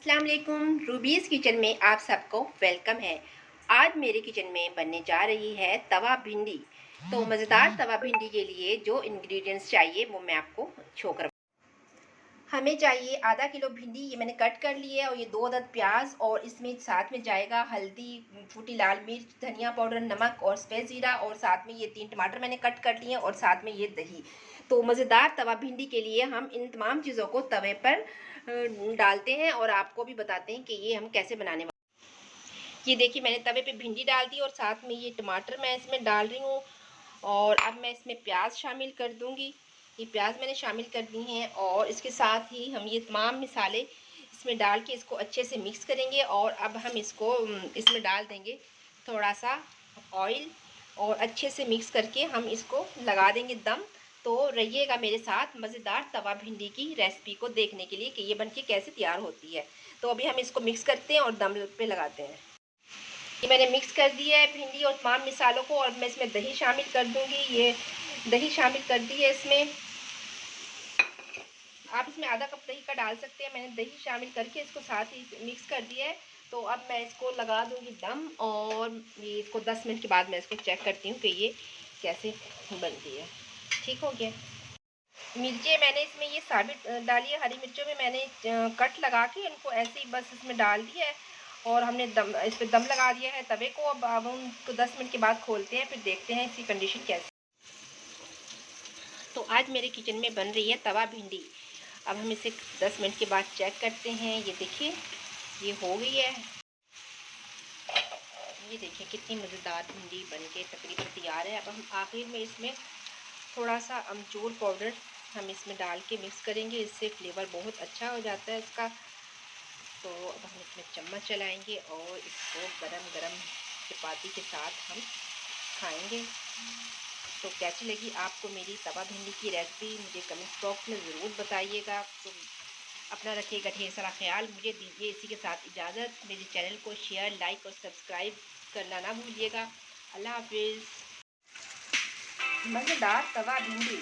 अस्सलाम वालेकुम। Rubies kitchen में आप सबको वेलकम है। आज मेरे किचन में बनने जा रही है तवा भिंडी। तो मज़ेदार तवा भिंडी के लिए जो इंग्रेडिएंट्स चाहिए वो मैं आपको शो कर। हमें चाहिए आधा किलो भिंडी, ये मैंने कट कर ली है, और ये 2 अदद प्याज, और इसमें साथ में जाएगा हल्दी, फूटी लाल मिर्च, धनिया पाउडर, नमक और सफ़ेद ज़ीरा, और साथ में ये 3 टमाटर मैंने कट कर लिए हैं, और साथ में ये दही। तो मज़ेदार तवा भिंडी के लिए हम इन तमाम चीज़ों को तवे पर डालते हैं और आपको भी बताते हैं कि ये हम कैसे बनाने वाले। ये देखिए, मैंने तवे पे भिंडी डाल दी और साथ में ये टमाटर मैं इसमें डाल रही हूँ, और अब मैं इसमें प्याज शामिल कर दूँगी। ये प्याज मैंने शामिल कर दी हैं, और इसके साथ ही हम ये तमाम मसाले इसमें डाल के इसको अच्छे से मिक्स करेंगे। और अब हम इसको इसमें डाल देंगे थोड़ा सा ऑयल, और अच्छे से मिक्स करके हम इसको लगा देंगे दम। तो रहिएगा मेरे साथ मज़ेदार तवा भिंडी की रेसिपी को देखने के लिए कि ये बनके कैसे तैयार होती है। तो अभी हम इसको मिक्स करते हैं और दम पे लगाते हैं। ये मैंने मिक्स कर दिया है भिंडी और तमाम मसालों को, और मैं इसमें दही शामिल कर दूंगी। ये दही शामिल कर दी है इसमें। आप इसमें आधा कप दही का डाल सकते हैं, मैंने दही शामिल करके इसको साथ ही मिक्स कर दिया है। तो अब मैं इसको लगा दूंगी दम, और ये इसको 10 मिनट के बाद मैं इसको चेक करती हूँ कि ये कैसे बनती है। ठीक हो गया। मिर्चें मैंने इसमें ये साबित डाली है, हरी मिर्चों में मैंने कट लगा के इनको ऐसे ही बस इसमें डाल दिया है, और हमने दम इस पर दम लगा दिया है तवे को। अब हम उनको 10 मिनट के बाद खोलते हैं, फिर देखते हैं इसकी कंडीशन कैसी। तो आज मेरे किचन में बन रही है तवा भिंडी। अब हम इसे 10 मिनट के बाद चेक करते हैं। ये देखिए, ये हो गई है। ये देखिए कितनी मज़ेदार भिंडी बनके तकरीबन तैयार है। अब हम आखिर में इसमें थोड़ा सा अमचूर पाउडर हम इसमें डाल के मिक्स करेंगे, इससे फ्लेवर बहुत अच्छा हो जाता है इसका। तो अब हम इसमें चम्मच चलाएंगे और इसको गरम गरम चपाती के साथ हम खाएंगे। तो कैसी लगी आपको मेरी तवा भिंडी की रेसिपी, मुझे कमेंट बॉक्स में ज़रूर बताइएगा। तो अपना रखिएगा ढेर सारा ख्याल। मुझे दीजिए इसी के साथ इजाज़त। मेरे चैनल को शेयर, लाइक और सब्सक्राइब करना ना भूलिएगा। अल्लाह हाफिज़। मज़ेदार तवा भिंडी।